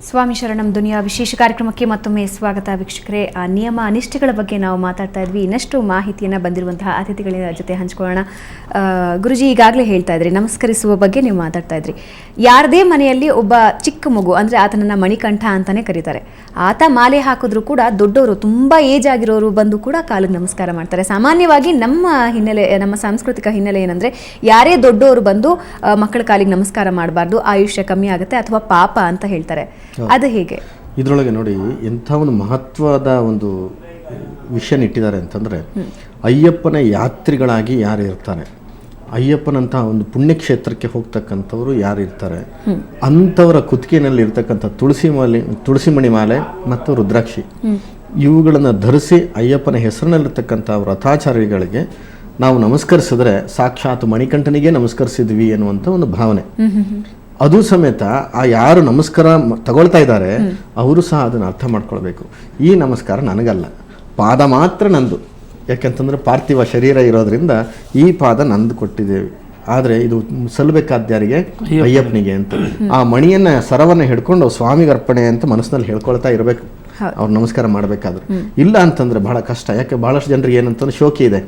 ಸ್ವಾಮಿ ಶರಣಂ ದುನಿಯಾ ವಿಶೇಷ ಕಾರ್ಯಕ್ರಮಕ್ಕೆ ಮತ್ತೊಮ್ಮೆ ಸ್ವಾಗತ ವೀಕ್ಷಕರೇ. ನಿಯಮ ಅನಿಷ್ಠೆಗಳ ಬಗ್ಗೆ ನಾವು ಮಾತಾಡ್ತಾ ಇದ್ವಿ. ಇನ್ನಷ್ಟು ಮಾಹಿತಿಯನ್ನು ಬಂದಿರುವಂತಹ ಅತಿಥಿಗಳ ಜೊತೆ ಹಂಚ್ಕೊಳ್ಳೋಣ. ಗುರುಜಿ, ಈಗಾಗಲೇ ಹೇಳ್ತಾ ಇದ್ರಿ, ನಮಸ್ಕರಿಸುವ ಬಗ್ಗೆ ನೀವು ಮಾತಾಡ್ತಾ ಇದ್ರಿ. ಯಾರದೇ ಮನೆಯಲ್ಲಿ ಒಬ್ಬ ಚಿಕ್ಕ ಮಗು ಅಂದರೆ ಆತನನ್ನು ಮಣಿಕಂಠ ಅಂತಾನೆ ಕರೀತಾರೆ. ಆತ ಮಾಲೆ ಹಾಕಿದ್ರು ಕೂಡ ದೊಡ್ಡವರು, ತುಂಬ ಏಜ್ ಆಗಿರೋರು ಬಂದು ಕೂಡ ಕಾಲಿಗೆ ನಮಸ್ಕಾರ ಮಾಡ್ತಾರೆ. ಸಾಮಾನ್ಯವಾಗಿ ನಮ್ಮ ಹಿನ್ನೆಲೆ, ನಮ್ಮ ಸಾಂಸ್ಕೃತಿಕ ಹಿನ್ನೆಲೆ ಏನಂದರೆ, ಯಾರೇ ದೊಡ್ಡವರು ಬಂದು ಮಕ್ಕಳ ಕಾಲಿಗೆ ನಮಸ್ಕಾರ ಮಾಡಬಾರ್ದು, ಆಯುಷ್ಯ ಕಮ್ಮಿ ಆಗುತ್ತೆ ಅಥವಾ ಪಾಪ ಅಂತ ಹೇಳ್ತಾರೆ. ಅದು ಹೇಗೆ? ಇದರೊಳಗೆ ನೋಡಿ, ಎಂಥ ಒಂದು ಮಹತ್ವದ ಒಂದು ವಿಷಯ ಇಟ್ಟಿದ್ದಾರೆ ಅಂತಂದರೆ, ಅಯ್ಯಪ್ಪನ ಯಾತ್ರಿಗಳಾಗಿ ಯಾರು ಇರ್ತಾರೆ, ಅಯ್ಯಪ್ಪನಂಥ ಒಂದು ಪುಣ್ಯಕ್ಷೇತ್ರಕ್ಕೆ ಹೋಗ್ತಕ್ಕಂಥವ್ರು ಯಾರು ಇರ್ತಾರೆ, ಅಂಥವರ ಕುತ್ತಿಗೆಯಲ್ಲಿ ಇರ್ತಕ್ಕಂಥ ತುಳಸಿಮಣಿ ಮಾಲೆ ಮತ್ತು ರುದ್ರಾಕ್ಷಿ ಇವುಗಳನ್ನು ಧರಿಸಿ ಅಯ್ಯಪ್ಪನ ಹೆಸರಿನಲ್ಲಿರ್ತಕ್ಕಂಥ ವ್ರತಾಚಾರ್ಯಗಳಿಗೆ ನಾವು ನಮಸ್ಕರಿಸಿದ್ರೆ ಸಾಕ್ಷಾತ್ ಮಣಿಕಂಠನಿಗೆ ನಮಸ್ಕರಿಸಿದ್ವಿ ಅನ್ನುವಂಥ ಒಂದು ಭಾವನೆ. ಅದು ಸಮೇತ ಆ ಯಾರು ನಮಸ್ಕಾರ ತಗೊಳ್ತಾ ಇದ್ದಾರೆ ಅವರು ಸಹ ಅದನ್ನು ಅರ್ಥ ಮಾಡ್ಕೊಳ್ಬೇಕು. ಈ ನಮಸ್ಕಾರ ನನಗಲ್ಲ, ಪಾದ ಮಾತ್ರ ನಂದು. ಯಾಕೆಂತಂದ್ರೆ ಪಾರ್ಥಿವ ಶರೀರ ಇರೋದ್ರಿಂದ ಈ ಪಾದ ನಂದು ಕೊಟ್ಟಿದ್ದೇವೆ, ಆದರೆ ಇದು ಸಲ್ಲಬೇಕಾದ ಯಾರಿಗೆ? ಅಯ್ಯಪ್ಪನಿಗೆ ಅಂತ. ಆ ಮಣಿಯನ್ನ ಸರವನ್ನ ಹಿಡ್ಕೊಂಡು ಸ್ವಾಮಿಗೆ ಅರ್ಪಣೆ ಅಂತ ಮನಸ್ಸಿನಲ್ಲಿ ಹೇಳ್ಕೊಳ್ತಾ ಇರಬೇಕು ಅವ್ರು ನಮಸ್ಕಾರ ಮಾಡಬೇಕಾದ್ರೆ. ಇಲ್ಲ ಅಂತಂದ್ರೆ ಬಹಳ ಕಷ್ಟ. ಯಾಕೆ ಬಹಳಷ್ಟು ಜನರಿಗೆ ಏನಂತಂದ್ರೆ ಶೋಕಿ ಇದೆ,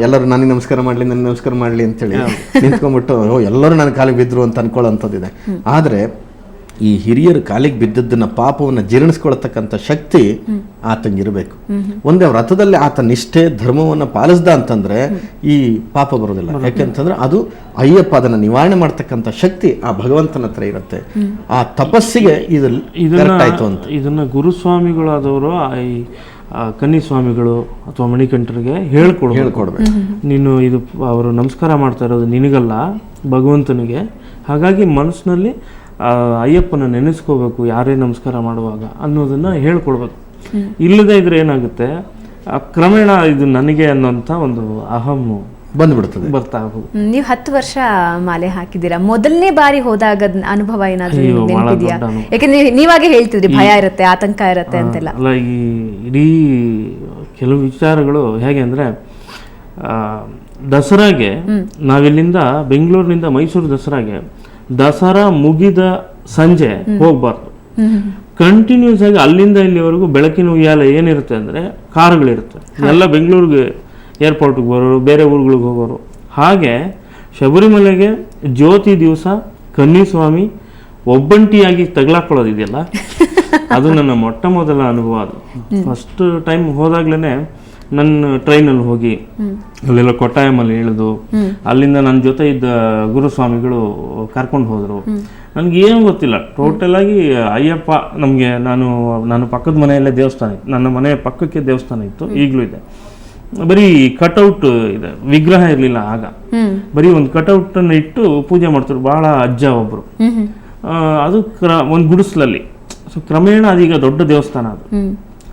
ಎಲ್ಲರೂ ನನಗೆ ನಮಸ್ಕಾರ ಮಾಡಲಿ, ನನಗೆ ನಮಸ್ಕಾರ ಮಾಡಲಿ ಅಂತೇಳಿ ನಿಂತ್ಕೊಂಡ್ಬಿಟ್ಟು ಎಲ್ಲರೂ ನನ್ನ ಕಾಲಿಗೆ ಬಿದ್ರು ಅಂತ ಅನ್ಕೊಳ್ಳೋಂಥದ್ದಿದೆ. ಆದರೆ ಈ ಹಿರಿಯರು ಕಾಲಿಗೆ ಬಿದ್ದದ್ದನ್ನ, ಪಾಪವನ್ನು ಜೀರ್ಣಿಸ್ಕೊಳ್ತಕ್ಕಂಥ ಶಕ್ತಿ ಆತಂಗಿರಬೇಕು. ಒಂದೇ ವ್ರತದಲ್ಲಿ ಆತ ನಿಷ್ಠೆ ಧರ್ಮವನ್ನು ಪಾಲಿಸ್ದ ಅಂತಂದ್ರೆ ಈ ಪಾಪ ಬರೋದಿಲ್ಲ. ಯಾಕೆಂತಂದ್ರೆ ಅದು ಅಯ್ಯಪ್ಪ ಅದನ್ನ ನಿವಾರಣೆ ಮಾಡ್ತಕ್ಕಂಥ ಶಕ್ತಿ ಆ ಭಗವಂತನ ಹತ್ರ ಇರುತ್ತೆ. ಆ ತಪಸ್ಸಿಗೆ ಆಯ್ತು ಅಂತ ಇದನ್ನ ಗುರುಸ್ವಾಮಿಗಳಾದವರು ಕನ್ನಿಸ್ವಾಮಿಗಳು ಅಥವಾ ಮಣಿಕಂಠರಿಗೆ ಹೇಳ್ಕೊಡ್ಬೇಕು. ನೀನು ಇದು ಅವರು ನಮಸ್ಕಾರ ಮಾಡ್ತಾ ಇರೋದು ನಿನಗಲ್ಲ, ಭಗವಂತನಿಗೆ. ಹಾಗಾಗಿ ಮನಸ್ಸಿನಲ್ಲಿ ಅಯ್ಯಪ್ಪನ ನೆನೆಸ್ಕೋಬೇಕು ಯಾರೇ ನಮಸ್ಕಾರ ಮಾಡುವಾಗ ಅನ್ನೋದನ್ನ ಹೇಳ್ಕೊಡ್ಬೇಕು. ಇಲ್ಲದೆ ಇದ್ರೆ ಏನಾಗುತ್ತೆ, ಕ್ರಮೇಣ ಇದು ನನಗೆ ಅನ್ನೋಂಥ ಒಂದು ಅಹಂ ಬಂದ್ಬಿಡ್ತದೆ, ಬರ್ತಾ ಹೋಗುದು. ನೀವು 10 ವರ್ಷ ಮಾಲೆ ಹಾಕಿದ್ದೀರಾ. ಮೊದಲನೇ ಬಾರಿ ಹೋದಾಗ ಅನುಭವ ಏನಾದ್ರು ನೆನಪಿದೆಯಾ? ಯಾಕಂದ್ರೆ ನೀವಾಗೆ ಹೇಳ್ತಿದ್ರಿ ಭಯ ಇರುತ್ತೆ, ಆತಂಕ ಇರುತ್ತೆ ಅಂತೆಲ್ಲ. ಅಲ್ಲ, ಈ ಇಡೀ ಕೆಲವು ವಿಚಾರಗಳು ಹೇಗೆ ಅಂದ್ರೆ, ದಸರಾಗೆ ನಾವಿಲ್ಲಿಂದ ಬೆಂಗಳೂರಿನಿಂದ ಮೈಸೂರು ದಸರಾ ಮುಗಿದ ಸಂಜೆ ಹೋಗ್ಬಾರ್ದು. ಕಂಟಿನ್ಯೂಸ್ ಆಗಿ ಅಲ್ಲಿಂದ ಇಲ್ಲಿವರೆಗೂ ಬೆಳಕಿನ ಉಯ್ಯಾಲೆ ಏನಿರುತ್ತೆ ಅಂದ್ರೆ ಕಾರುಗಳಿರುತ್ತೆ. ಎಲ್ಲ ಬೆಂಗಳೂರಿಗೆ ಏರ್ಪೋರ್ಟ್ಗೆ ಬರೋರು, ಬೇರೆ ಊರುಗಳಿಗೆ ಹೋಗೋರು. ಹಾಗೆ ಶಬರಿಮಲೆಗೆ ಜ್ಯೋತಿ ದಿವಸ ಕನ್ನಿಸ್ವಾಮಿ ಒಬ್ಬಂಟಿಯಾಗಿ ತಗಲಾಕೊಳ್ಳೋದಿದೆಯಲ್ಲ, ಅದು ನನ್ನ ಮೊಟ್ಟ ಮೊದಲ ಅನುಭವ. ಅದು ಫಸ್ಟ್ ಟೈಮ್ ಹೋದಾಗ್ಲೇನೆ ನನ್ನ ಟ್ರೈನಲ್ಲಿ ಹೋಗಿ ಅಲ್ಲೆಲ್ಲ ಕೊಟ್ಟಾಯಮಲ್ಲಿ ಇಳಿದು ಅಲ್ಲಿಂದ ನನ್ನ ಜೊತೆ ಇದ್ದ ಗುರುಸ್ವಾಮಿಗಳು ಕರ್ಕೊಂಡು ಹೋದರು. ನನಗೆ ಏನು ಗೊತ್ತಿಲ್ಲ, ಟೋಟಲ್ ಆಗಿ ಅಯ್ಯಪ್ಪ ನಮಗೆ, ನಾನು ಪಕ್ಕದ ಮನೆಯಲ್ಲೇ ದೇವಸ್ಥಾನ ಇತ್ತು, ನನ್ನ ಮನೆಯ ಪಕ್ಕಕ್ಕೆ ದೇವಸ್ಥಾನ ಇತ್ತು, ಈಗಲೂ ಇದೆ. ಬರೀ ಕಟೌಟ್ ಇದೆ, ವಿಗ್ರಹ ಇರಲಿಲ್ಲ ಆಗ. ಬರೀ ಒಂದು ಕಟೌಟ್ ಅನ್ನು ಇಟ್ಟು ಪೂಜೆ ಮಾಡ್ತಾರೆ ಬಹಳ ಅಜ್ಜ ಒಬ್ರು. ಅದು ಒಂದು ಗುಡಿಸ್ಲಲ್ಲಿ. ಸೊ ಕ್ರಮೇಣ ಅದೀಗ ದೊಡ್ಡ ದೇವಸ್ಥಾನ. ಅದು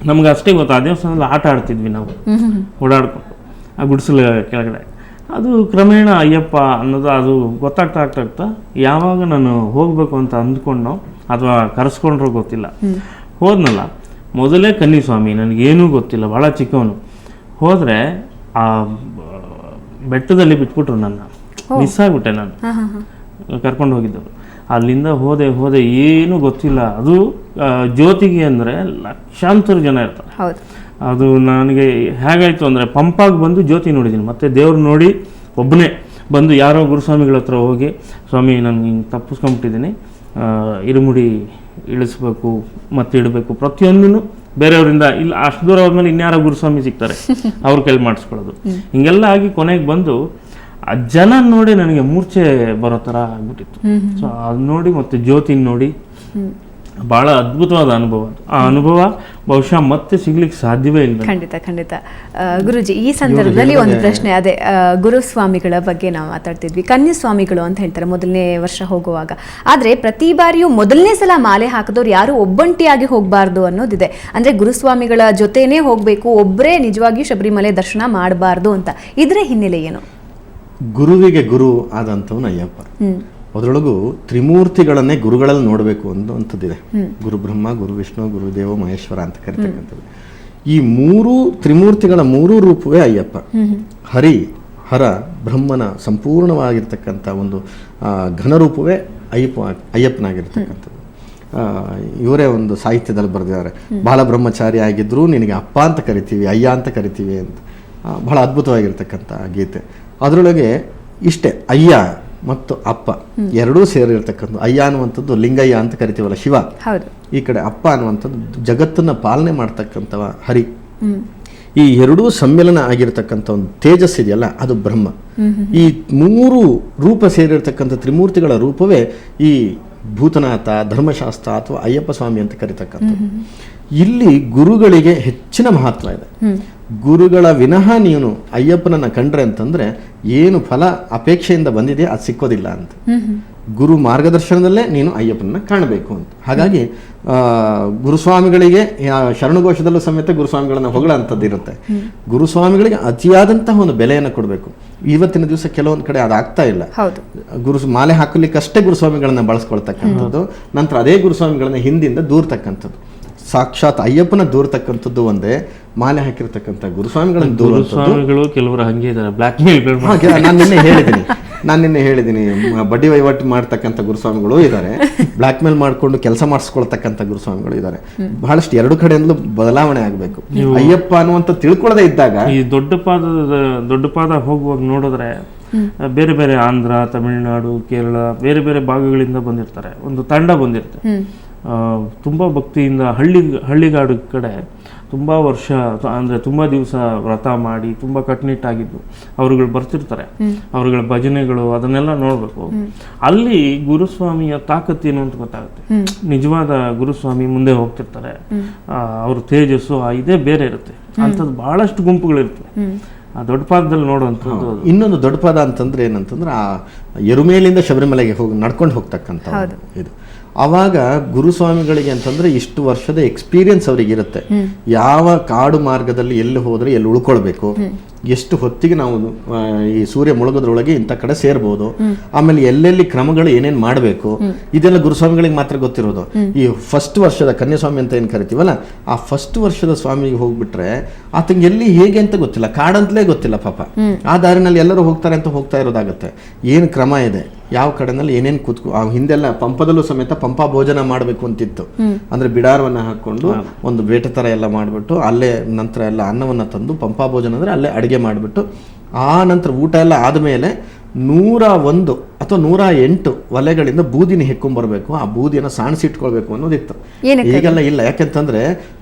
ನಮ್ಗೆ ಅಷ್ಟೇ ಗೊತ್ತು. ಆ ದೇವಸ್ಥಾನದಲ್ಲಿ ಆಟ ಆಡ್ತಿದ್ವಿ ನಾವು, ಓಡಾಡ್ಕೊಂಡು ಆ ಗುಡಿಸಲ ಕೆಳಗಡೆ. ಅದು ಕ್ರಮೇಣ ಅಯ್ಯಪ್ಪ ಅನ್ನೋದು ಅದು ಗೊತ್ತಾಗ್ತಾ ಯಾವಾಗ ನಾನು ಹೋಗ್ಬೇಕು ಅಂತ ಅಂದ್ಕೊಂಡೋ ಅಥವಾ ಕರೆಸ್ಕೊಂಡ್ರೋ ಗೊತ್ತಿಲ್ಲ, ಹೋದ್ನಲ್ಲ. ಮೊದಲೇ ಕನ್ನಿಸ್ವಾಮಿ, ನನಗೇನೂ ಗೊತ್ತಿಲ್ಲ, ಭಾಳ ಚಿಕ್ಕವನು. ಹೋದರೆ ಆ ಬೆಟ್ಟದಲ್ಲಿ ಬಿಟ್ಬಿಟ್ರು ನನ್ನ, ಮಿಸ್ ಆಗಿಬಿಟ್ಟೆ ನಾನು, ಕರ್ಕೊಂಡು ಹೋಗಿದ್ದವರು. ಅಲ್ಲಿಂದ ಹೋದೆ ಏನೂ ಗೊತ್ತಿಲ್ಲ. ಅದು ಜ್ಯೋತಿಗೆ ಅಂದರೆ ಲಕ್ಷಾಂತರ ಜನ ಇರ್ತಾರೆ. ಅದು ನನಗೆ ಹೇಗಾಯಿತು ಅಂದರೆ, ಪಂಪಾಗಿ ಬಂದು ಜ್ಯೋತಿ ನೋಡಿದ್ದೀನಿ, ಮತ್ತೆ ದೇವ್ರು ನೋಡಿ ಒಬ್ಬನೇ ಬಂದು ಯಾರೋ ಗುರುಸ್ವಾಮಿಗಳ ಹತ್ರ ಹೋಗಿ, ಸ್ವಾಮಿ ನಾನು ಹಿಂಗೆ ತಪ್ಪಿಸ್ಕೊಂಬಿಟ್ಟಿದ್ದೀನಿ, ಇರುಮುಡಿ ಇಳಿಸ್ಬೇಕು ಮತ್ತೆ ಇಡಬೇಕು, ಪ್ರತಿಯೊಂದನ್ನು ಬೇರೆಯವರಿಂದ. ಇಲ್ಲ, ಅಷ್ಟು ದೂರ ಹೋದ್ಮೇಲೆ ಇನ್ಯಾರೋ ಗುರುಸ್ವಾಮಿ ಸಿಗ್ತಾರೆ, ಅವ್ರ ಕೈಲಿ ಮಾಡಿಸ್ಕೊಳ್ಳೋದು. ಹಿಂಗೆಲ್ಲ ಆಗಿ ಕೊನೆಗೆ ಬಂದು ಆ ಜನ ನೋಡಿ ನನಗೆ ಮೂರ್ಛೆ ಬರೋ ಥರ ಆಗ್ಬಿಟ್ಟಿತ್ತು. ಸೊ ಅದು ನೋಡಿ ಮತ್ತೆ ಜ್ಯೋತಿ ನೋಡಿ ಬಹಳ ಅದ್ಭುತವಾದ ಅನುಭವ. ಆ ಅನುಭವ ಬಹುಶಃ ಮತ್ತೆ ಸಿಗ್ಲಿಕ್ಕೆ ಸಾಧ್ಯವೇ ಇಲ್ಲ. ಖಂಡಿತ. ಗುರುಜಿ, ಈ ಸಂದರ್ಭದಲ್ಲಿ ಒಂದು ಪ್ರಶ್ನೆ, ಅದೇ ಗುರುಸ್ವಾಮಿಗಳ ಬಗ್ಗೆ ನಾವು ಮಾತಾಡ್ತಿದ್ವಿ. ಕನ್ಯಾಸ್ವಾಮಿಗಳು ಅಂತ ಹೇಳ್ತಾರೆ ಮೊದಲನೇ ವರ್ಷ ಹೋಗುವಾಗ. ಆದ್ರೆ ಪ್ರತಿ ಬಾರಿಯೂ ಮೊದಲನೇ ಸಲ ಮಾಲೆ ಹಾಕಿದವ್ರು ಯಾರು ಒಬ್ಬಂಟಿಯಾಗಿ ಹೋಗಬಾರ್ದು ಅನ್ನೋದಿದೆ. ಅಂದ್ರೆ ಗುರುಸ್ವಾಮಿಗಳ ಜೊತೆನೇ ಹೋಗ್ಬೇಕು, ಒಬ್ಬರೇ ನಿಜವಾಗಿಯೂ ಶಬರಿಮಲೆ ದರ್ಶನ ಮಾಡಬಾರ್ದು ಅಂತ. ಇದ್ರ ಹಿನ್ನೆಲೆ ಏನು? ಗುರುವಿಗೆ ಗುರು ಆದಂಥವನು ಅಯ್ಯಪ್ಪ. ಅದರೊಳಗೂ ತ್ರಿಮೂರ್ತಿಗಳನ್ನೇ ಗುರುಗಳಲ್ಲಿ ನೋಡಬೇಕು ಅನ್ನುವಂಥದ್ದಿದೆ. ಗುರು ಬ್ರಹ್ಮ, ಗುರು ವಿಷ್ಣು, ಗುರುದೇವ ಮಹೇಶ್ವರ ಅಂತ ಕರಿತಕ್ಕಂಥದ್ದು. ಈ ಮೂರು ತ್ರಿಮೂರ್ತಿಗಳ ಮೂರೂ ರೂಪವೇ ಅಯ್ಯಪ್ಪ. ಹರಿ ಹರ ಬ್ರಹ್ಮನ ಸಂಪೂರ್ಣವಾಗಿರ್ತಕ್ಕಂಥ ಒಂದು ಘನರೂಪವೇ ಅಯ್ಯಪ್ಪನಾಗಿರ್ತಕ್ಕಂಥದ್ದು. ಇವರೇ ಒಂದು ಸಾಹಿತ್ಯದಲ್ಲಿ ಬರೆದಿದ್ದಾರೆ, ಬಾಲ ಬ್ರಹ್ಮಚಾರಿ ಆಗಿದ್ದರೂ ನಿನಗೆ ಅಪ್ಪ ಅಂತ ಕರಿತೀವಿ, ಅಯ್ಯ ಅಂತ ಕರಿತೀವಿ ಅಂತ. ಬಹಳ ಅದ್ಭುತವಾಗಿರ್ತಕ್ಕಂಥ ಗೀತೆ. ಅದರೊಳಗೆ ಇಷ್ಟೇ, ಅಯ್ಯ ಮತ್ತು ಅಪ್ಪ ಎರಡೂ ಸೇರಿರ್ತಕ್ಕಂಥ. ಅಯ್ಯ ಅನ್ನುವಂಥದ್ದು ಲಿಂಗಯ್ಯ ಅಂತ ಕರಿತೀವಲ್ಲ, ಶಿವ. ಈ ಕಡೆ ಅಪ್ಪ ಅನ್ನುವಂಥದ್ದು ಜಗತ್ತನ್ನ ಪಾಲನೆ ಮಾಡ್ತಕ್ಕಂಥವ ಹರಿ. ಈ ಎರಡೂ ಸಮ್ಮಿಲನ ಆಗಿರ್ತಕ್ಕಂಥ ಒಂದು ತೇಜಸ್ ಇದೆಯಲ್ಲ, ಅದು ಬ್ರಹ್ಮ. ಈ ಮೂರು ರೂಪ ಸೇರಿರ್ತಕ್ಕಂಥ ತ್ರಿಮೂರ್ತಿಗಳ ರೂಪವೇ ಈ ಭೂತನಾಥ, ಧರ್ಮಶಾಸ್ತ್ರ ಅಥವಾ ಅಯ್ಯಪ್ಪ ಸ್ವಾಮಿ ಅಂತ ಕರೀತಕ್ಕಂಥದ್ದು. ಇಲ್ಲಿ ಗುರುಗಳಿಗೆ ಹೆಚ್ಚಿನ ಮಹತ್ವ ಇದೆ. ಗುರುಗಳ ವಿನಃ ನೀನು ಅಯ್ಯಪ್ಪನನ್ನ ಕಂಡ್ರೆ ಅಂತಂದ್ರೆ ಏನು ಫಲ ಅಪೇಕ್ಷೆಯಿಂದ ಬಂದಿದೆ ಅದು ಸಿಕ್ಕೋದಿಲ್ಲ ಅಂತ. ಗುರು ಮಾರ್ಗದರ್ಶನದಲ್ಲೇ ನೀನು ಅಯ್ಯಪ್ಪನನ್ನ ಕಾಣಬೇಕು ಅಂತ. ಹಾಗಾಗಿ ಗುರುಸ್ವಾಮಿಗಳಿಗೆ ಶರಣಘೋಷದಲ್ಲೂ ಸಮೇತ ಗುರುಸ್ವಾಮಿಗಳನ್ನ ಹೊಗಳಂಥದ್ದು ಇರುತ್ತೆ. ಗುರುಸ್ವಾಮಿಗಳಿಗೆ ಅತಿಯಾದಂತಹ ಒಂದು ಬೆಲೆಯನ್ನು ಕೊಡಬೇಕು. ಇವತ್ತಿನ ದಿವಸ ಕೆಲವೊಂದು ಕಡೆ ಅದಾಗ್ತಾ ಇಲ್ಲ. ಮಾಲೆ ಹಾಕಲಿಕ್ಕಷ್ಟೇ ಗುರುಸ್ವಾಮಿಗಳನ್ನ ಬಳಸ್ಕೊಳ್ತಕ್ಕಂಥದ್ದು, ನಂತರ ಅದೇ ಗುರುಸ್ವಾಮಿಗಳನ್ನ ಹಿಂದಿಂದ ದೂರ್ತಕ್ಕಂಥದ್ದು. ಸಾಕ್ಷಾತ್ ಅಯ್ಯಪ್ಪನ ದೂರ್ತಕ್ಕಂಥದ್ದು ಒಂದೇ, ಮಾಲೆ ಹಾಕಿರ್ತಕ್ಕಂಥ ಗುರುಸ್ವಾಮಿಗಳನ್ನ ಗುರುಸ್ವಾಮಿಗಳು ಕೆಲವರು ಹಂಗೆ ಇದ್ದಾರೆ, ಬ್ಲಾಕ್ ಮೇಲ್. ನಾನು ನಿನ್ನೆ ಹೇಳಿದ್ದೀನಿ ಬಡ್ಡಿ ವಹಿವಾಟು ಮಾಡ್ತಕ್ಕಂಥ ಗುರುಸ್ವಾಮಿಗಳು ಇದ್ದಾರೆ, ಬ್ಲಾಕ್ ಮೇಲ್ ಮಾಡಿಕೊಂಡು ಕೆಲಸ ಮಾಡಿಸ್ಕೊಳ್ತಕ್ಕಂಥ ಗುರುಸ್ವಾಮಿಗಳು ಇದ್ದಾರೆ. ಬಹಳಷ್ಟು ಎರಡು ಕಡೆಯಿಂದಲೂ ಬದಲಾವಣೆ ಆಗಬೇಕು. ಅಯ್ಯಪ್ಪ ಅನ್ನುವಂಥ ತಿಳ್ಕೊಳ್ಳದೆ ಇದ್ದಾಗ ಈ ದೊಡ್ಡ ಪಾದ ಹೋಗುವಾಗ ನೋಡಿದ್ರೆ ಬೇರೆ ಬೇರೆ ಆಂಧ್ರ, ತಮಿಳುನಾಡು, ಕೇರಳ ಬೇರೆ ಬೇರೆ ಭಾಗಗಳಿಂದ ಬಂದಿರ್ತಾರೆ. ಒಂದು ತಂಡ ಬಂದಿರುತ್ತೆ, ತುಂಬ ಭಕ್ತಿಯಿಂದ ಹಳ್ಳಿಗಾಡು ಕಡೆ ತುಂಬ ವರ್ಷ ಅಂದರೆ ತುಂಬ ದಿವಸ ವ್ರತ ಮಾಡಿ ತುಂಬ ಕಟ್ಟುನಿಟ್ಟಾಗಿದ್ದು ಅವರುಗಳು ಬರ್ತಿರ್ತಾರೆ. ಅವರುಗಳ ಭಜನೆಗಳು ಅದನ್ನೆಲ್ಲ ನೋಡಬೇಕು. ಅಲ್ಲಿ ಗುರುಸ್ವಾಮಿಯ ತಾಕತ್ತೇನು ಅಂತ ಗೊತ್ತಾಗುತ್ತೆ. ನಿಜವಾದ ಗುರುಸ್ವಾಮಿ ಮುಂದೆ ಹೋಗ್ತಿರ್ತಾರೆ, ಅವ್ರ ತೇಜಸ್ಸು ಇದೇ ಬೇರೆ ಇರುತ್ತೆ. ಅಂಥದ್ದು ಬಹಳಷ್ಟು ಗುಂಪುಗಳಿರ್ತವೆ ಆ ದೊಡ್ಡ ಪಾದದಲ್ಲಿ ನೋಡುವಂಥದ್ದು. ಇನ್ನೊಂದು ದೊಡ್ಡ ಪಾದ ಅಂತಂದ್ರೆ ಏನಂತಂದ್ರೆ ಆ ಎರುಮೇಲಿಂದ ಶಬರಿಮಲೆಗೆ ಹೋಗಿ ನಡ್ಕೊಂಡು ಹೋಗ್ತಕ್ಕಂಥ ಇದು. ಆವಾಗ ಗುರುಸ್ವಾಮಿಗಳಿಗೆ ಅಂತಂದ್ರೆ ಇಷ್ಟು ವರ್ಷದ ಎಕ್ಸ್ಪೀರಿಯನ್ಸ್ ಅವರಿಗಿರುತ್ತೆ. ಯಾವ ಕಾಡು ಮಾರ್ಗದಲ್ಲಿ ಎಲ್ಲಿ ಹೋದ್ರೆ ಎಲ್ಲಿ ಉಳ್ಕೊಳ್ಬೇಕು, ಎಷ್ಟು ಹೊತ್ತಿಗೆ ನಾವು ಈ ಸೂರ್ಯ ಮುಳುಗೋದ್ರೊಳಗೆ ಇಂಥ ಕಡೆ ಸೇರ್ಬೋದು, ಆಮೇಲೆ ಎಲ್ಲೆಲ್ಲಿ ಕ್ರಮಗಳು ಏನೇನು ಮಾಡಬೇಕು, ಇದೆಲ್ಲ ಗುರುಸ್ವಾಮಿಗಳಿಗೆ ಮಾತ್ರ ಗೊತ್ತಿರೋದು. ಈ ಫಸ್ಟ್ ವರ್ಷದ ಕನ್ಯಾಸ್ವಾಮಿ ಅಂತ ಏನು ಕರಿತೀವಲ್ಲ, ಆ ಫಸ್ಟ್ ವರ್ಷದ ಸ್ವಾಮಿಗೆ ಹೋಗ್ಬಿಟ್ರೆ ಆತಂಗೆ ಎಲ್ಲಿ ಹೇಗೆ ಅಂತ ಗೊತ್ತಿಲ್ಲ, ಕಾಡಂತಲೇ ಗೊತ್ತಿಲ್ಲ ಪಾಪ. ಆ ದಾರಿನಲ್ಲಿ ಎಲ್ಲರೂ ಹೋಗ್ತಾರೆ ಅಂತ ಹೋಗ್ತಾ ಇರೋದಾಗತ್ತೆ. ಏನು ಕ್ರಮ ಇದೆ, ಯಾವ ಕಡೆನಲ್ಲಿ ಏನೇನು ಹಿಂದೆಲ್ಲ ಪಂಪದಲ್ಲೂ ಸಮೇತ ಪಂಪಾ ಭೋಜನ ಮಾಡಬೇಕು ಅಂತಿತ್ತು. ಅಂದ್ರೆ ಬಿಡಾರವನ್ನ ಹಾಕೊಂಡು ಒಂದು ಬೇಟೆ ತರ ಎಲ್ಲ ಮಾಡ್ಬಿಟ್ಟು ಅಲ್ಲೇ ನಂತರ ಎಲ್ಲ ಅನ್ನವನ್ನ ತಂದು ಪಂಪಾ ಭೋಜನ ಅಂದ್ರೆ ಅಲ್ಲೇ ಅಡಿಗೆ ಮಾಡಿಬಿಟ್ಟು ಆ ನಂತರ ಊಟ ಎಲ್ಲ ಆದಮೇಲೆ 101 ಅಥವಾ 108 ಒಲೆಗಳಿಂದ ಬೂದಿನ ಹೆಕ್ಕೊಂಡ್ಬರ್ಬೇಕು. ಆ ಬೂದಿಯನ್ನು ಸಾಣಿಸಿಟ್ಕೊಳ್ಬೇಕು ಅನ್ನೋದಿತ್ತು. ಈಗೆಲ್ಲ ಇಲ್ಲ. ಯಾಕೆಂತಂದ್ರೆ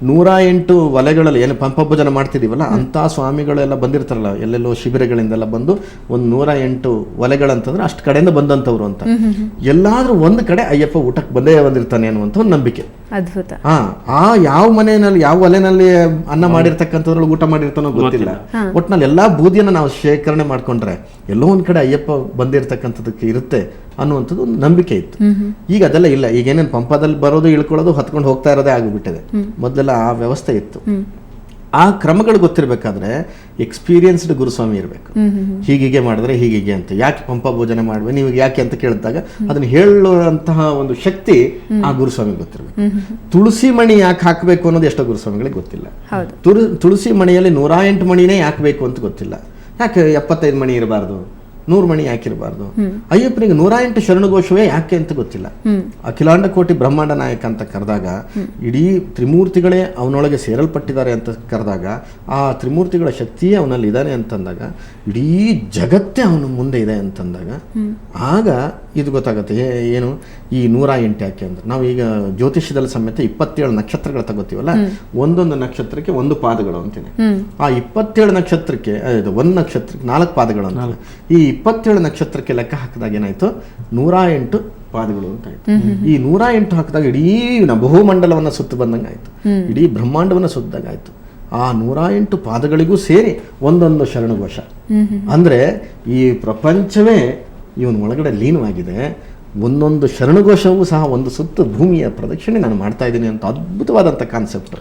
108 ಒಲೆಗಳಲ್ಲಿ ಏನು ಪಂಪಭೋಜನ ಮಾಡ್ತಿದೀವಲ್ಲ ಅಂತ ಸ್ವಾಮಿಗಳೆಲ್ಲ ಬಂದಿರ್ತಾರಲ್ಲ, ಎಲ್ಲೆಲ್ಲೋ ಶಿಬಿರಗಳಿಂದೆಲ್ಲ ಬಂದು ಒಂದು 108 ಒಲೆಗಳಂತಂದ್ರೆ ಅಷ್ಟು ಕಡೆಯಿಂದ ಬಂದಂಥವ್ರು ಅಂತ. ಎಲ್ಲಾದ್ರೂ ಒಂದು ಕಡೆ ಅಯ್ಯಪ್ಪ ಊಟಕ್ಕೆ ಬಂದೇ ಬಂದಿರ್ತಾನೆ ಅನ್ನುವಂಥ ಒಂದು ನಂಬಿಕೆ. ಅದ್ಭುತ. ಆ ಯಾವ ಮನೆಯಲ್ಲಿ ಯಾವ ಒಲೆನಲ್ಲಿ ಅನ್ನ ಮಾಡಿರ್ತಕ್ಕಂಥದ್ರಲ್ಲಿ ಊಟ ಮಾಡಿರ್ತಾನೋ ಗೊತ್ತಿಲ್ಲ. ಒಟ್ನಲ್ಲಿ ಎಲ್ಲಾ ಬೂದಿಯನ್ನು ನಾವು ಶೇಖರಣೆ ಮಾಡ್ಕೊಂಡ್ರೆ ಎಲ್ಲೋ ಒಂದ್ ಕಡೆ ಅಯ್ಯಪ್ಪ ಬಂದಿರತಕ್ಕಂಥದಕ್ಕೆ ಇರುತ್ತೆ ಅನ್ನುವಂಥದ್ದು ಒಂದು ನಂಬಿಕೆ ಇತ್ತು. ಈಗ ಅದೆಲ್ಲ ಇಲ್ಲ. ಈಗ ಏನೇನು ಪಂಪದಲ್ಲಿ ಬರೋದು ಇಳ್ಕೊಳ್ಳೋದು ಹತ್ಕೊಂಡು ಹೋಗ್ತಾ ಇರೋದೇ ಆಗಿಬಿಟ್ಟಿದೆ. ಮೊದಲೆಲ್ಲ ಆ ವ್ಯವಸ್ಥೆ ಇತ್ತು. ಆ ಕ್ರಮಗಳು ಗೊತ್ತಿರಬೇಕಾದ್ರೆ ಎಕ್ಸ್ಪೀರಿಯನ್ಸ್ಡ್ ಗುರುಸ್ವಾಮಿ ಇರಬೇಕು. ಹೀಗೆ ಮಾಡಿದ್ರೆ ಹೀಗೆ ಅಂತ. ಯಾಕೆ ಪಂಪ ಭೋಜನ ಮಾಡುವೆ ನೀವು ಯಾಕೆ ಅಂತ ಕೇಳಿದಾಗ ಅದನ್ನ ಹೇಳುವಂತಹ ಒಂದು ಶಕ್ತಿ ಆ ಗುರುಸ್ವಾಮಿ ಗೊತ್ತಿರಬೇಕು. ತುಳಸಿ ಮಣಿ ಯಾಕೆ ಹಾಕಬೇಕು ಅನ್ನೋದು ಎಷ್ಟೋ ಗುರುಸ್ವಾಮಿಗಳಿಗೆ ಗೊತ್ತಿಲ್ಲ. ತುಳಸಿ ಮಣಿಯಲ್ಲಿ 108 ಮಣಿನೇ ಯಾಕೆ ಬೇಕು ಅಂತ ಗೊತ್ತಿಲ್ಲ. ಯಾಕೆ 75 ಮಣಿ ಇರಬಾರ್ದು, 100 ಮಣಿ ಯಾಕಿರಬಾರ್ದು? ಅಯ್ಯಪ್ಪನಿಗೆ 108 ಶರಣಘೋಷವೇ ಯಾಕೆ ಅಂತ ಗೊತ್ತಿಲ್ಲ. ಅಖಿಲಾಂಡ ಕೋಟಿ ಬ್ರಹ್ಮಾಂಡ ನಾಯಕ ಅಂತ ಕರೆದಾಗ, ಇಡೀ ತ್ರಿಮೂರ್ತಿಗಳೇ ಅವನೊಳಗೆ ಸೇರಲ್ಪಟ್ಟಿದ್ದಾರೆ ಅಂತ ಕರೆದಾಗ, ಆ ತ್ರಿಮೂರ್ತಿಗಳ ಶಕ್ತಿಯೇ ಅವನಲ್ಲಿ ಇದ್ದಾನೆ ಅಂತಂದಾಗ, ಇಡೀ ಜಗತ್ತೇ ಅವನ ಮುಂದೆ ಇದೆ ಅಂತಂದಾಗ ಆಗ ಇದು ಗೊತ್ತಾಗುತ್ತೆ. ಏನು ಈ 108 ಯಾಕೆ ಅಂದ್ರೆ, ನಾವು ಈಗ ಜ್ಯೋತಿಷ್ಯದಲ್ಲಿ ಸಮೇತ 27 ನಕ್ಷತ್ರಗಳು ತಗೋತೀವಲ್ಲ, ಒಂದೊಂದು ನಕ್ಷತ್ರಕ್ಕೆ 1 ಪಾದಗಳು ಅಂತೀನಿ. ಆ 27 ನಕ್ಷತ್ರಕ್ಕೆ ಒಂದು ನಕ್ಷತ್ರಕ್ಕೆ 4 ಪಾದಗಳು ಅಂತ. ಈ 27 ನಕ್ಷತ್ರಕ್ಕೆ ಲೆಕ್ಕ ಹಾಕಿದಾಗ ಏನಾಯ್ತು, 108 ಪಾದಗಳು ಅಂತ ಆಯ್ತು. ಈ 108 ಹಾಕಿದಾಗ ಇಡೀ ಬಹುಮಂಡಲವನ್ನ ಸುತ್ತು ಬಂದಂಗೆ ಆಯ್ತು, ಇಡೀ ಬ್ರಹ್ಮಾಂಡವನ್ನ ಸುತ್ತದಾಗ ಆಯ್ತು. ಆ 108 ಪಾದಗಳಿಗೂ ಸೇರಿ ಒಂದೊಂದು ಶರಣಘೋಷ. ಅಂದ್ರೆ ಈ ಪ್ರಪಂಚವೇ ಇವನ ಒಳಗಡೆ ಲೀನವಾಗಿದೆ. ಒಂದೊಂದು ಶರಣಘೋಷವೂ ಸಹ ಒಂದು ಸುತ್ತು ಭೂಮಿಯ ಪ್ರದಕ್ಷಿಣೆ ನಾನು ಮಾಡ್ತಾ ಇದ್ದೀನಿ ಅಂತ ಅದ್ಭುತವಾದಂಥ ಕಾನ್ಸೆಪ್ಟ್.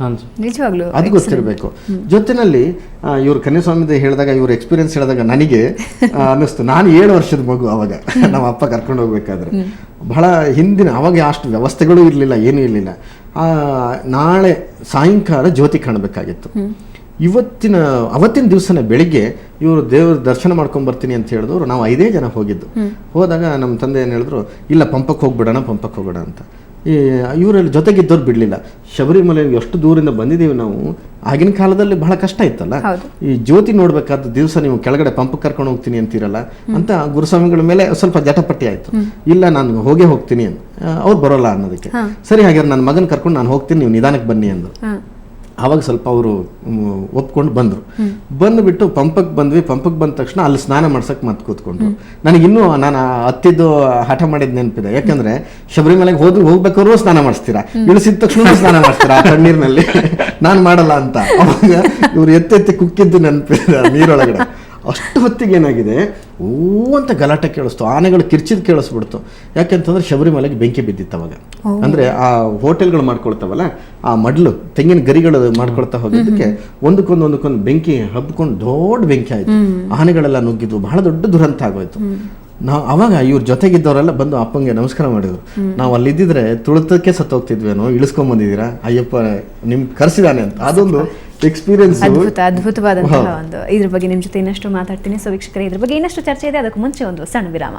ನಿಜವಾಗ್ಲೂ ಅದು ಗೊತ್ತಿರಬೇಕು. ಜೊತೆನಲ್ಲಿ ಇವ್ರು ಕನ್ಯಾಸ್ವಾಮಿ ಹೇಳಿದಾಗ, ಇವ್ರ ಎಕ್ಸ್ಪೀರಿಯನ್ಸ್ ಹೇಳಿದಾಗ ನನಗೆ ಅನ್ನಿಸ್ತು, ನಾನು 7 ವರ್ಷದ ಮಗು ಅವಾಗ ನಮ್ಮ ಅಪ್ಪ ಕರ್ಕೊಂಡು ಹೋಗ್ಬೇಕಾದ್ರೆ. ಬಹಳ ಹಿಂದಿನ, ಅವಾಗ ಅಷ್ಟು ವ್ಯವಸ್ಥೆಗಳು ಇರಲಿಲ್ಲ, ಏನೂ ಇರಲಿಲ್ಲ. ನಾಳೆ ಸಾಯಂಕಾಲ ಜ್ಯೋತಿ ಕಾಣಬೇಕಾಗಿತ್ತು. ಅವತ್ತಿನ ದಿವಸನೇ ಬೆಳಿಗ್ಗೆ ಇವರು ದೇವ್ರ ದರ್ಶನ ಮಾಡ್ಕೊಂಡ್ ಬರ್ತೀನಿ ಅಂತ ಹೇಳಿದ್ರು. ನಾವು 5 ಜನ ಹೋಗಿದ್ದು. ಹೋದಾಗ ನಮ್ಮ ತಂದೆ ಏನು ಹೇಳಿದ್ರು, ಇಲ್ಲ ಪಂಪಕ್ಕೆ ಹೋಗ್ಬಿಡೋಣ ಅಂತ. ಇವರಲ್ಲಿ ಜೊತೆಗಿದ್ದವ್ರು ಬಿಡಲಿಲ್ಲ. ಶಬರಿಮಲೆ ಎಷ್ಟು ದೂರಿಂದ ಬಂದಿದ್ದೀವಿ ನಾವು, ಆಗಿನ ಕಾಲದಲ್ಲಿ ಬಹಳ ಕಷ್ಟ ಇತ್ತಲ್ಲ, ಈ ಜ್ಯೋತಿ ನೋಡ್ಬೇಕಾದ ದಿವಸ ನೀವು ಕೆಳಗಡೆ ಪಂಪಕ್ಕೆ ಕರ್ಕೊಂಡು ಹೋಗ್ತೀನಿ ಅಂತೀರಲ್ಲ ಅಂತ ಗುರುಸ್ವಾಮಿಗಳ ಮೇಲೆ ಸ್ವಲ್ಪ ಜಟಪಟ್ಟಿ ಆಯ್ತು. ಇಲ್ಲ ನಾನು ಹೋಗ್ತೀನಿ ಅಂತ, ಅವ್ರು ಬರೋಲ್ಲ ಅನ್ನೋದಕ್ಕೆ. ಸರಿ ಹಾಗಾದ್ರೆ ನನ್ನ ಮಗನ ಕರ್ಕೊಂಡು ನಾನು ಹೋಗ್ತೀನಿ, ನೀವು ನಿಧಾನಕ್ಕೆ ಬನ್ನಿ ಅಂದರು. ಆವಾಗ ಸ್ವಲ್ಪ ಅವರು ಒಪ್ಕೊಂಡು ಬಂದರು. ಬಂದುಬಿಟ್ಟು ಪಂಪಕ್ಕೆ ಬಂದ ತಕ್ಷಣ ಅಲ್ಲಿ ಸ್ನಾನ ಮಾಡ್ಸಕ್ಕೆ ಮತ್ತೆ ಕೂತ್ಕೊಂಡ್ರು. ನನಗಿನ್ನೂ ನಾನು ಹತ್ತಿದ್ದು ಹಠ ಮಾಡಿದ ನೆನಪಿದೆ. ಯಾಕಂದ್ರೆ ಶಬರಿಮಲೆಗೆ ಹೋಗ್ಬೇಕಾದ್ರೂ ಸ್ನಾನ ಮಾಡಿಸ್ತೀರಾ, ಇಳಿಸಿದ ತಕ್ಷಣ ಸ್ನಾನ ಮಾಡಿಸ್ತೀರಾ ಆ ತಣ್ಣೀರಿನಲ್ಲಿ, ನಾನು ಮಾಡಲ್ಲ ಅಂತ. ಅವಾಗ ಇವ್ರು ಎತ್ತೆತ್ತಿ ಕುಕ್ಕಿದ್ದು ನೆನಪಿದೆ ನೀರೊಳಗಡೆ. ಅಷ್ಟು ಹೊತ್ತಿಗೆ ಏನಾಗಿದೆ, ಓ ಅಂತ ಗಲಾಟೆ ಕೇಳಿಸ್ತು, ಆನೆಗಳು ಕಿರ್ಚಿದ್ ಕೇಳಿಸ್ಬಿಡ್ತು. ಯಾಕೆಂತಂದ್ರೆ ಶಬರಿಮಲೆಗೆ ಬೆಂಕಿ ಬಿದ್ದಿತ್ತು ಅವಾಗ. ಅಂದ್ರೆ ಆ ಹೋಟೆಲ್ಗಳು ಮಾಡ್ಕೊಳ್ತಾವಲ್ಲ, ಆ ಮಡ್ಲು ತೆಂಗಿನ ಗರಿಗಳು ಮಾಡ್ಕೊಳ್ತಾ ಹೋಗಿದ್ದಕ್ಕೆ ಒಂದಕ್ಕೊಂದು ಬೆಂಕಿ ಹಬ್ಕೊಂಡು ದೊಡ್ಡ ಬೆಂಕಿ ಆಯ್ತು. ಆನೆಗಳೆಲ್ಲ ನುಗ್ಗಿದ್ವು, ಬಹಳ ದೊಡ್ಡ ದುರಂತ ಆಗೋಯ್ತು. ಅವಾಗ ಇವ್ರ ಜೊತೆಗಿದ್ದವರೆಲ್ಲ ಬಂದು ಅಪ್ಪಂಗೆ ನಮಸ್ಕಾರ ಮಾಡಿದ್ರು. ನಾವು ಅಲ್ಲಿದ್ದಿದ್ರೆ ತುಳಿತಕ್ಕೆ ಸತ್ತೋಗ್ತಿದ್ವೇನೋ, ಇಳಿಸ್ಕೊಂಡ್ ಬಂದಿದ್ದೀರಾ, ಅಯ್ಯಪ್ಪ ನಿಮ್ಗೆ ಕರ್ಸಿದಾನೆ ಅಂತ. ಅದೊಂದು ಎಕ್ಸ್ಪೀರಿಯನ್ಸ್, ಅದ್ಭುತವಾದಂತಹ ಒಂದು. ಇದ್ರ ಬಗ್ಗೆ ನಿಮ್ಮ ಜೊತೆ ಇನ್ನಷ್ಟು ಮಾತಾಡ್ತೀನಿ. ಸೊ ವೀಕ್ಷಕರೇ, ಇದ್ರ ಬಗ್ಗೆ ಇನ್ನಷ್ಟು ಚರ್ಚೆ ಇದೆ. ಅದಕ್ಕೂ ಮುಂಚೆ ಒಂದು ಸಣ್ಣ ವಿರಾಮ.